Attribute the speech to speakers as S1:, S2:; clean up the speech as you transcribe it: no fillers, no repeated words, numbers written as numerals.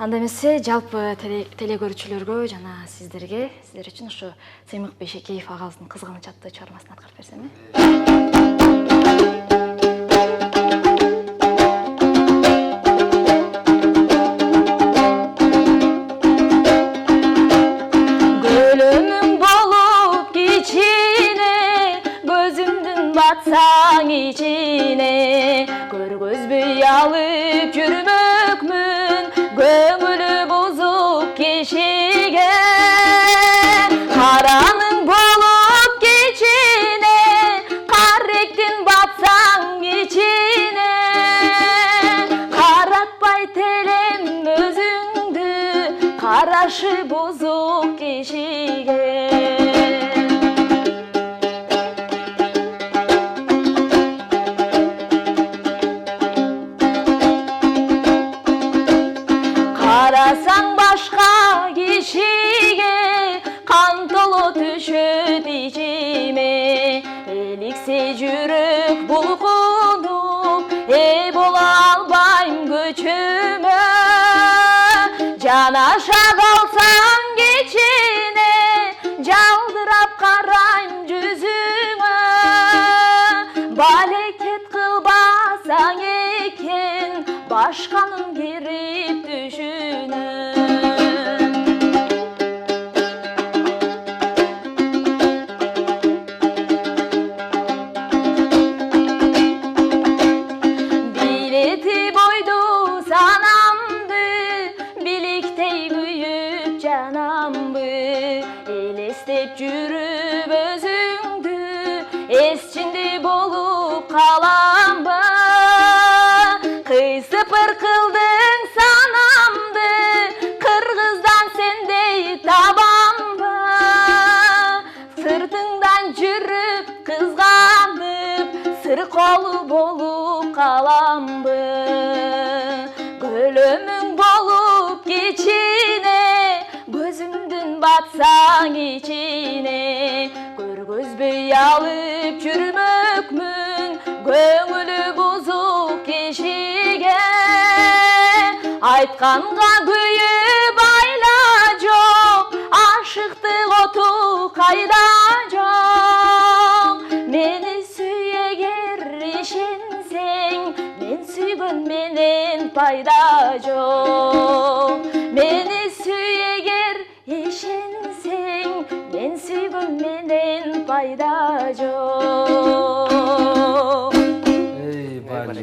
S1: Анда эмесе жалпы телегөрүүчүлөргө жана сиздер үчүн ушу Сыймык Бейшекеев агабыздын Кызганыч аттуу чыгармасын аткарып берсем Gölümün bolup kичине, gözümdün batsaң içine, көргөзбөй алып жүрмөкмүн, көңүлү бузуп кишиге. Караның болуп кичине, карректин батсаң ичине, каратпай телем өзүңдү, карашы бузук кишиге. Карасаң башка кишиге, кан толо түшөт ичиме, эликсе жүрөк булкунуп, бола албайм көчүмө. Жанаша калсаң кичине, жалдырап карайм жүзүңө, балекет кылбасаң экен, башканын кирип түшүнө. Билети бойду санамды, биликтей күйүп жанамбы, элестеп жүрүп өзүңдү, эсчинде болуп каламбы. Кыйсыпыр кылдың санамды, кыргыздан сендей табамбы. Сыртыңдан жүрүп кызганып, сыр колу болуп каламбы. Көлөмүң болуп кичине, көзүмдүн батсаң ичине, көргөзбөй алып жүрмөкмүн, көңүлү бузук кишиге. Айтканга күйүп айла жок, ашыктык оту кайда жок. Мени сүй эгер ишенсең, мен сүйгөн менен пайда жок. Мени сүй эгер ишенсең, мен сүйгөн менен пайда жок.
S2: Эй, Бали.